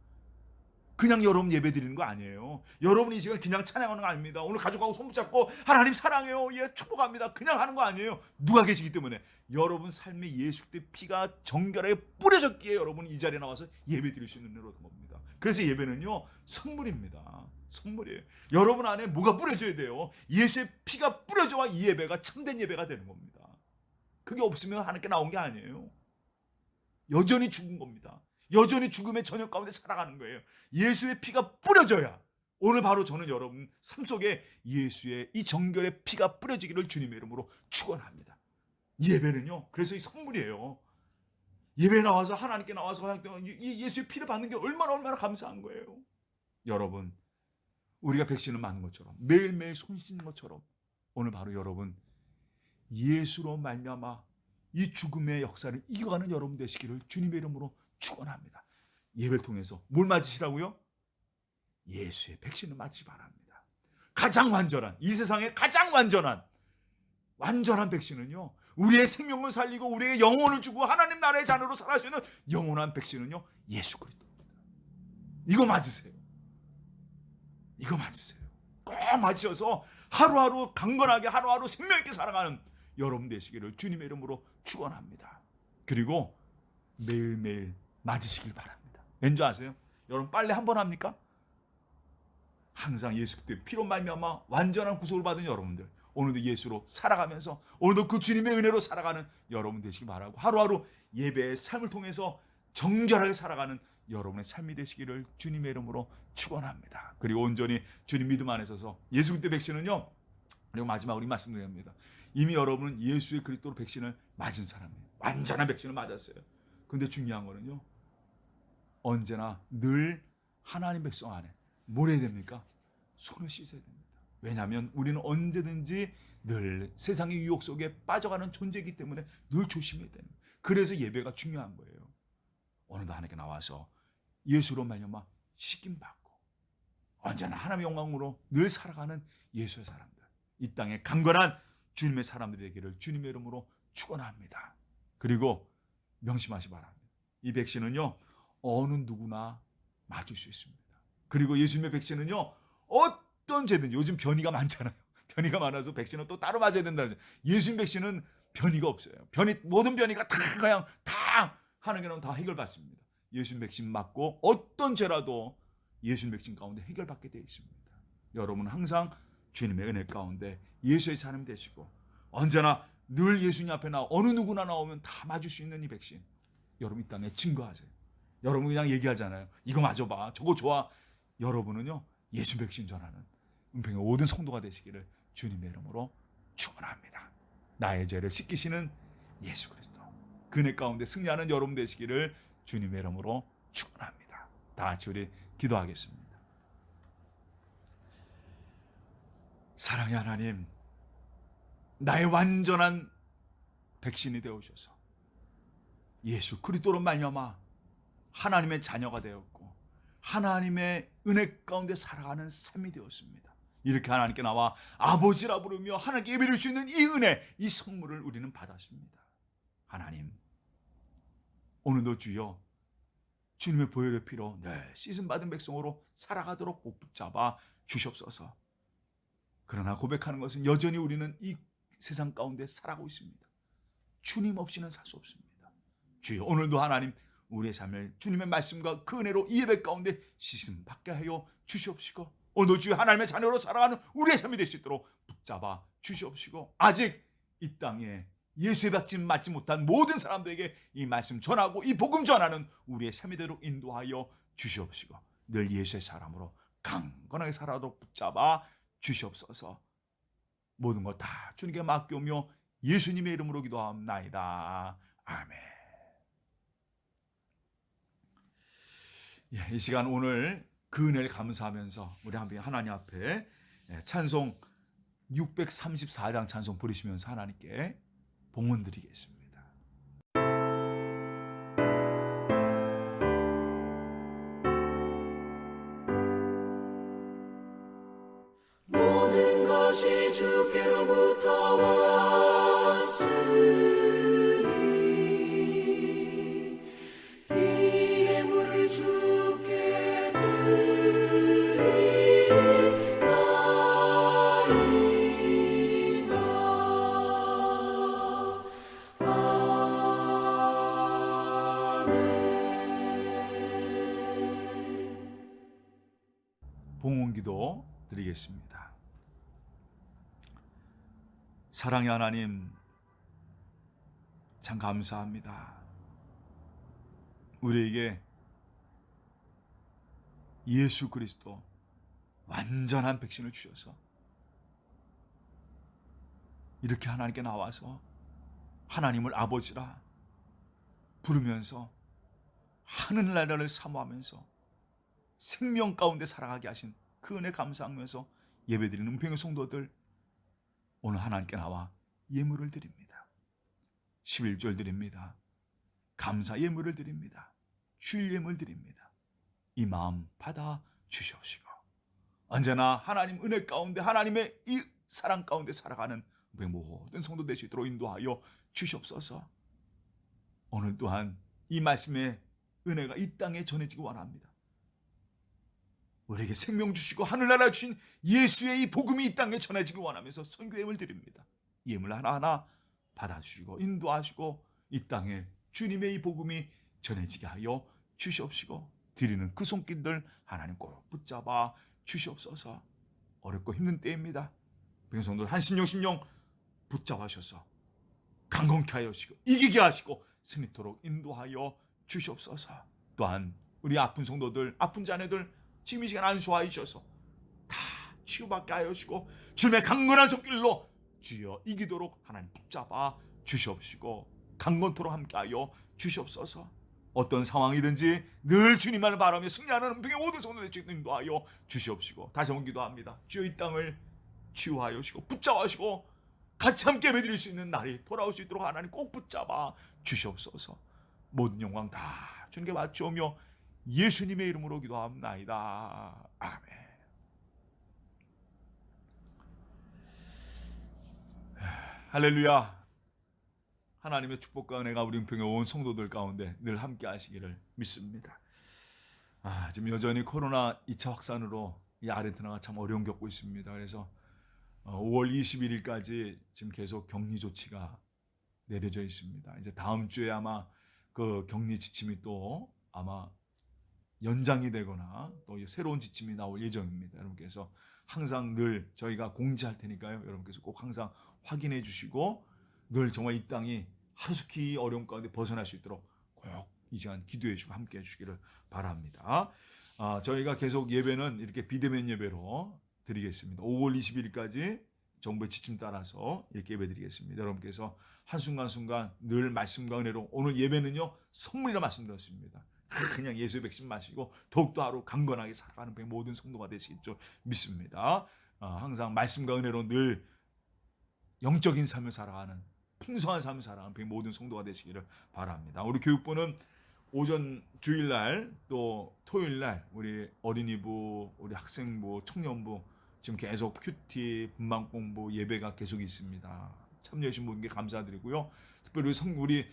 그냥 여러분 예배 드리는 거 아니에요. 여러분이 지금 그냥 찬양하는 거 아닙니다. 오늘 가족하고 손 붙잡고 하나님 사랑해요, 예, 축복합니다, 그냥 하는 거 아니에요. 누가 계시기 때문에 여러분 삶에 예수 그리스도의 피가 정결하게 뿌려졌기에 여러분이 이 자리에 나와서 예배 드릴 수 있는 은혜로 얻은 겁니다. 그래서 예배는요, 선물입니다. 선물이에요. 여러분 안에 뭐가 뿌려져야 돼요? 예수의 피가 뿌려져야 이 예배가 참된 예배가 되는 겁니다. 그게 없으면 하나님께 나온 게 아니에요. 여전히 죽은 겁니다. 여전히 죽음의 전역 가운데 살아가는 거예요. 예수의 피가 뿌려져야, 오늘 바로 저는 여러분 삶 속에 예수의 이 정결의 피가 뿌려지기를 주님의 이름으로 축원합니다. 예배는요, 그래서 이 선물이에요. 예배에 나와서 하나님께 나와서 이 예수의 피를 받는 게 얼마나 감사한 거예요. 여러분, 우리가 백신을 맞는 것처럼 매일매일 손 씻는 것처럼 오늘 바로 여러분 예수로 말미암아 이 죽음의 역사를 이겨가는 여러분 되시기를 주님의 이름으로 축원합니다. 예배를 통해서 뭘 맞으시라고요? 예수의 백신을 맞지 바랍니다. 가장 완전한, 이 세상의 가장 완전한 백신은요, 우리의 생명을 살리고 우리의 영혼을 주고 하나님 나라의 자녀로 살아가시는 영원한 백신은요, 예수 그리스도입니다. 이거 맞으세요. 이거 맞으세요. 꼭 맞으셔서 하루하루 강건하게, 하루하루 생명 있게 살아가는 여러분 되시기를 주님의 이름으로 축원합니다. 그리고 매일매일 맞으시길 바랍니다. 왠지 아세요? 여러분, 빨래 한 번 합니까? 항상 예수 그리스도의 피로 말미암아 완전한 구속을 받은 여러분들, 오늘도 예수로 살아가면서 오늘도 그 주님의 은혜로 살아가는 여러분 되시길 바라고, 하루하루 예배의 삶을 통해서 정결하게 살아가는 여러분의 삶이 되시기를 주님의 이름으로 축원합니다. 그리고 온전히 주님 믿음 안에 서서 예수 그리스도 백신은요, 그리고 마지막으로 말씀드립니다. 이미 여러분은 예수의 그리스도로 백신을 맞은 사람이에요. 완전한 백신을 맞았어요. 근데 중요한 거는요, 언제나 늘 하나님 백성 안에 뭘 해야 됩니까? 손을 씻어야 됩니다. 왜냐하면 우리는 언제든지 늘 세상의 유혹 속에 빠져가는 존재이기 때문에 늘 조심해야 되는 거예요. 그래서 예배가 중요한 거예요. 오늘도 하나님께 나와서 예수로 말미암아 씻김 받고 언제나 하나님의 영광으로 늘 살아가는 예수의 사람들, 이 땅에 강건한 주님의 사람들이 되기를 주님의 이름으로 축원합니다. 그리고 명심하시 바랍니다. 이 백신은요 어느 누구나 맞을 수 있습니다. 그리고 예수님의 백신은요 어떤 죄든지, 요즘 변이가 많잖아요. 변이가 많아서 백신은 또 따로 맞아야 된다. 예수님 백신은 변이가 없어요. 모든 변이가 다 그냥 다 하나님께는 다 해결받습니다. 예수님 백신 맞고 어떤 죄라도 예수님 백신 가운데 해결받게 되어 있습니다. 여러분 항상 주님의 은혜 가운데 예수의 사람이 되시고 언제나 늘 예수님 앞에 어느 누구나 나오면 다 맞을 수 있는 이 백신, 여러분 이 땅에 증거하세요. 여러분 그냥 얘기하잖아요. 이거 맞아봐, 저거 좋아. 여러분은요 예수 백신 전하는 은평의 모든 성도가 되시기를 주님의 이름으로 축원합니다. 나의 죄를 씻기시는 예수 그리스도, 그네 가운데 승리하는 여러분 되시기를 주님의 이름으로 축원합니다. 다 같이 우리 기도하겠습니다. 사랑의 하나님, 나의 완전한 백신이 되어주셔서 예수 그리스도로 말미암아 하나님의 자녀가 되었고 하나님의 은혜 가운데 살아가는 삶이 되었습니다. 이렇게 하나님께 나와 아버지라 부르며 하나님께 예배를 수 있는 이 은혜, 이 선물을 우리는 받았습니다. 하나님, 오늘도 주여 주님의 보혈의 피로 늘 씻음받은 백성으로 살아가도록 꼭 붙잡아 주시옵소서. 그러나 고백하는 것은 여전히 우리는 이 세상 가운데 살아가고 있습니다. 주님 없이는 살 수 없습니다. 주여 오늘도 하나님 우리의 삶을 주님의 말씀과 그 은혜로 이 예배 가운데 씻음받게 하여 주시옵시고 오늘도 주여 하나님의 자녀로 살아가는 우리의 삶이 될 수 있도록 붙잡아 주시옵시고 아직 이 땅에 예수의 백신 맞지 못한 모든 사람들에게 이 말씀 전하고 이 복음 전하는 우리의 삶이 되도록 인도하여 주시옵시고 늘 예수의 사람으로 강건하게 살아도록 붙잡아 주시옵소서. 모든 것 다 주님께 맡겨오며 예수님의 이름으로 기도합나이다. 아멘. 이 시간 오늘 그 은혜를 감사하면서 우리 함께 하나님 앞에 찬송 634장 찬송 부르시면서 하나님께 봉헌 드리겠습니다. 모든 것이 주께로부터 왔으니 이 예물을 주께 드리나이다. 아멘. 봉헌기도 드리겠습니다. 사랑의 하나님, 참 감사합니다. 우리에게 예수 그리스도 완전한 백신을 주셔서 이렇게 하나님께 나와서 하나님을 아버지라 부르면서 하늘나라를 사모하면서 생명 가운데 살아가게 하신 그 은혜 감사하면서 예배드리는 은평의 성도들, 오늘 하나님께 나와 예물을 드립니다. 11절 드립니다. 감사 예물을 드립니다. 주일 예물 드립니다. 이 마음 받아 주시옵시고 언제나 하나님 은혜 가운데 하나님의 이 사랑 가운데 살아가는 모든 성도 될 수 있도록 인도하여 주시옵소서. 오늘 또한 이 말씀의 은혜가 이 땅에 전해지기 원합니다. 우리에게 생명 주시고 하늘나라 주신 예수의 이 복음이 이 땅에 전해지기 원하면서 선교 예물 드립니다. 예물 하나하나 받아주시고 인도하시고 이 땅에 주님의 이 복음이 전해지게 하여 주시옵시고 드리는 그 손길들 하나님 꼭 붙잡아 주시옵소서. 어렵고 힘든 때입니다. 백성들 한심령 붙잡아셔서 강건케 하여 주시고 이기게 하시고 승리토록 인도하여 주시옵소서. 또한 우리 아픈 성도들, 아픈 자녀들 지금 이 시간 안수하여 주셔서 다 치유받게 하여 주시고 주님의 강건한 손길로 주여 이기도록 하나님 붙잡아 주시옵시고 강건토록 함께하여 주시옵소서. 어떤 상황이든지 늘 주님만을 바라며 승리하는 은평의 모든 성도들 인도하여 주시옵시고 다시 한번 기도합니다. 주여 이 땅을 치유하여 주시고 붙잡아 주시고 같이 함께 예배드릴 수 있는 날이 돌아올 수 있도록 하나님 꼭 붙잡아 주시옵소서. 모든 영광 다 주님께 바치오며 예수님의 이름으로 기도합나이다. 아멘. 할렐루야. 하나님의 축복과 은혜가 우리 은평의 온 성도들 가운데 늘 함께 하시기를 믿습니다. 지금 여전히 코로나 2차 확산으로 이 아르헨티나가 참 어려움 겪고 있습니다. 그래서 5월 21일까지 지금 계속 격리 조치가 내려져 있습니다. 이제 다음 주에 아마 그 격리 지침이 또 아마 연장이 되거나 또 새로운 지침이 나올 예정입니다. 여러분께서 항상 늘 저희가 공지할 테니까요. 여러분께서 꼭 항상 확인해 주시고 늘 정말 이 땅이 하루속히 어려움 가운데 벗어날 수 있도록 꼭 이 시간 기도해 주시고 함께 해 주시기를 바랍니다. 저희가 계속 예배는 이렇게 비대면 예배로 드리겠습니다. 5월 20일까지 정부의 지침 따라서 이렇게 예배 드리겠습니다. 여러분께서 한순간순간 늘 말씀과 은혜로 오늘 예배는요 선물이라 말씀드렸습니다. 그냥 예수의 백신 마시고 더욱더 하루 강건하게 살아가는 모든 성도가 되시길 줄 믿습니다. 항상 말씀과 은혜로 늘 영적인 삶을 살아가는 풍성한 삶을 살아가는 모든 성도가 되시기를 바랍니다. 우리 교육부는 오전 주일날 또 토요일날 우리 어린이부, 우리 학생부, 청년부 지금 계속 큐티, 분방 공부 예배가 계속 있습니다. 참여해 주신 분께 감사드리고요. 특별히 우리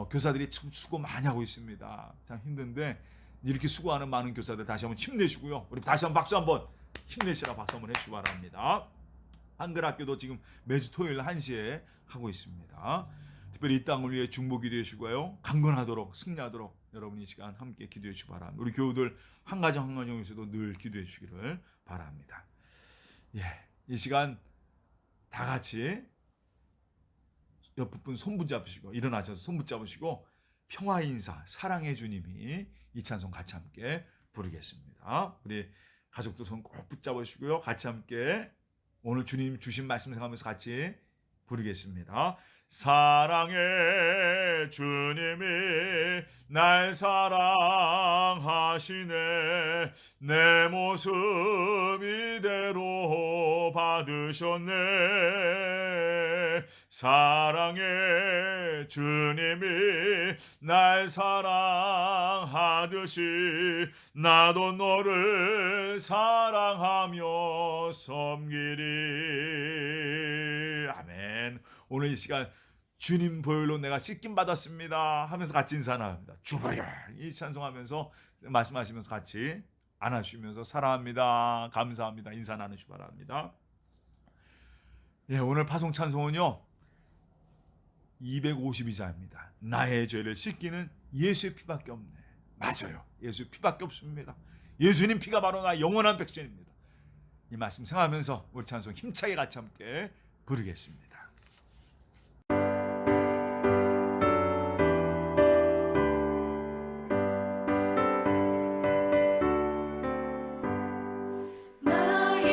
교사들이 참 수고 많이 하고 있습니다. 참 힘든데 이렇게 수고하는 많은 교사들 다시 한번 힘내시고요. 우리 다시 한번 박수 한번 힘내시라 박수 한번 해주시기 바랍니다. 한글학교도 지금 매주 토요일 1시에 하고 있습니다. 특별히 이 땅을 위해 중보 기도해 주시고요. 강건하도록 승리하도록 여러분 이 시간 함께 기도해 주시기 바랍니다. 우리 교우들 한 가정 한 가정에서도 늘 기도해 주시기를 바랍니다. 이 시간 다 같이 옆 분 손 붙잡으시고 일어나셔서 손 붙잡으시고 평화의 인사 사랑의 주님이 이 찬송 같이 함께 부르겠습니다. 우리 가족도 손 꼭 붙잡으시고요. 같이 함께 오늘 주님 주신 말씀 생각하면서 같이 부르겠습니다. 사랑의 주님이 날 사랑하시네 내 모습 이대로 받으셨네 사랑의 주님이 날 사랑하듯이 나도 너를 사랑하며 섬기리. 아멘. 오늘 이 시간 주님 보혈로 내가 씻김 받았습니다 하면서 같이 인사 나눕니다. 주보혈 이 찬송하면서 말씀하시면서 같이 안아주시면서 사랑합니다 감사합니다 인사 나누시 바랍니다. 오늘 파송 찬송은요 252자입니다. 나의 죄를 씻기는 예수의 피밖에 없네. 맞아요. 예수의 피밖에 없습니다. 예수님 피가 바로 나 영원한 백전입니다. 이 말씀 생각하면서 우리 찬송 힘차게 같이 함께 부르겠습니다.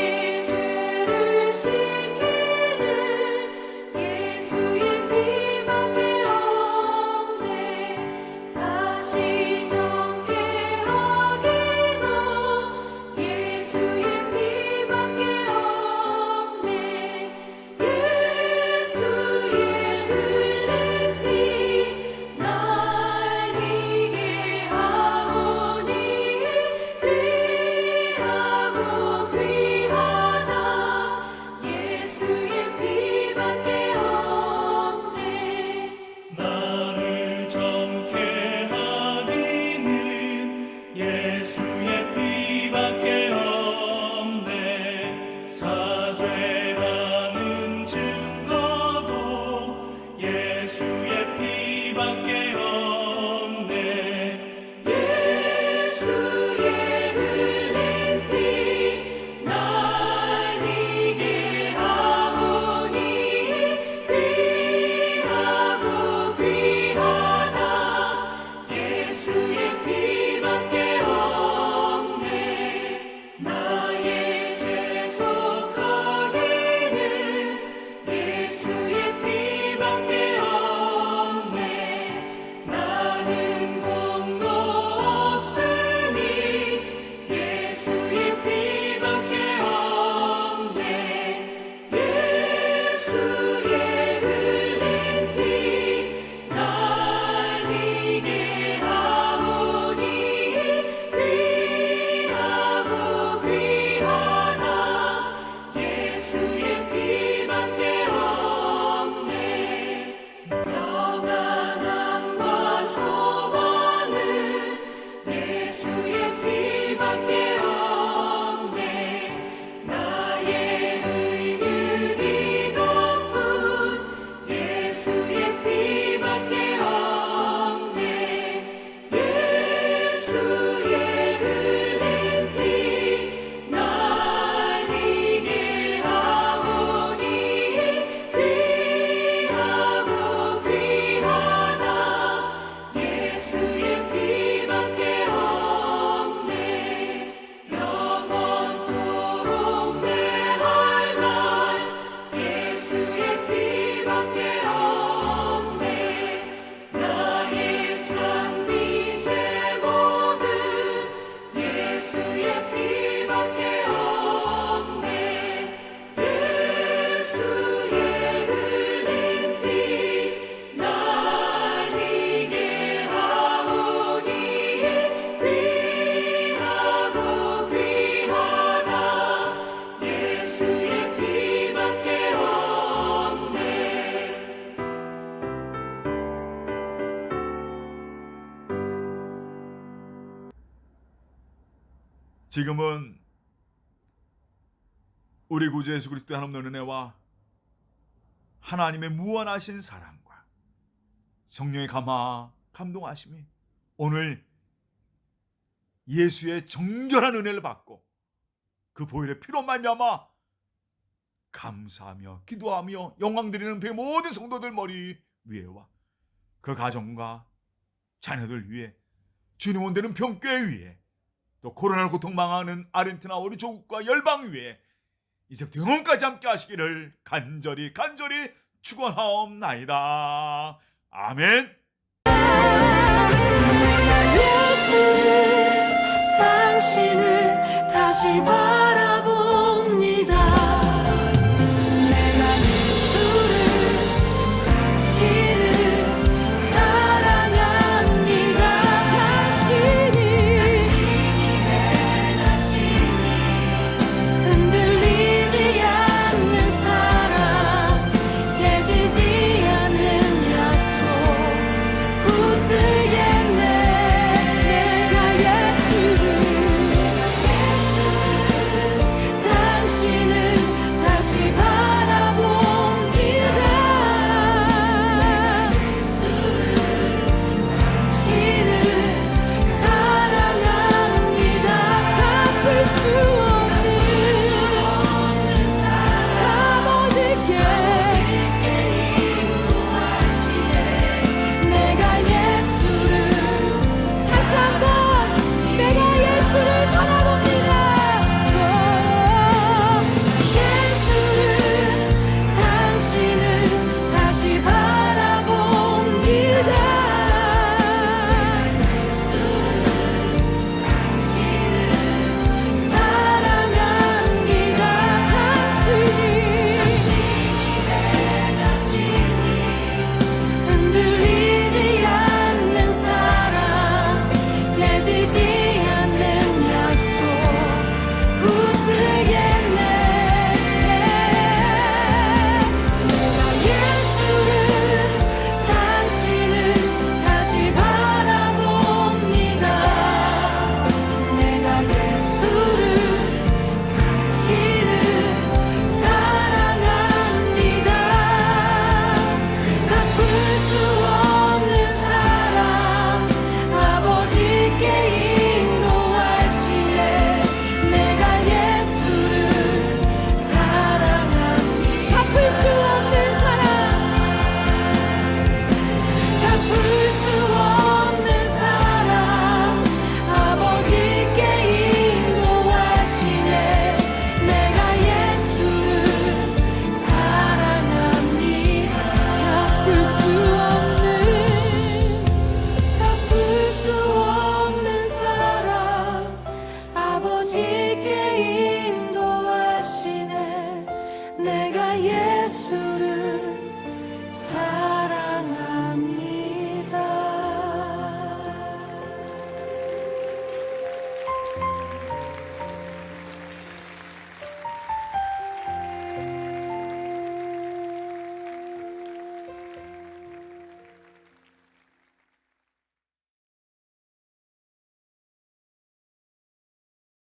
예수의 피밖에 없네. 나의 장미 제목은 예수의 피밖에 없네. 예수의 흘린 피 날 이게 하오니에 귀하고 귀하다. 예수의 피밖에 없네. 지금은 우리 구주 예수 그리스도의 한없는 은혜와 하나님의 무한하신 사랑과 성령의 감동하심이 오늘 예수의 정결한 은혜를 받고 그 보혈의 피로 말미암아 감사하며 기도하며 영광드리는 그 모든 성도들 머리 위에와 그 가정과 자녀들 위에 주님 온대는 병교회 위에 또 코로나로 고통망하는 아르헨티나 우리 조국과 열방 위에 이제부터 영원까지 함께 하시기를 간절히 축원하옵나이다. 아멘. 예수를 당신을 다시 바라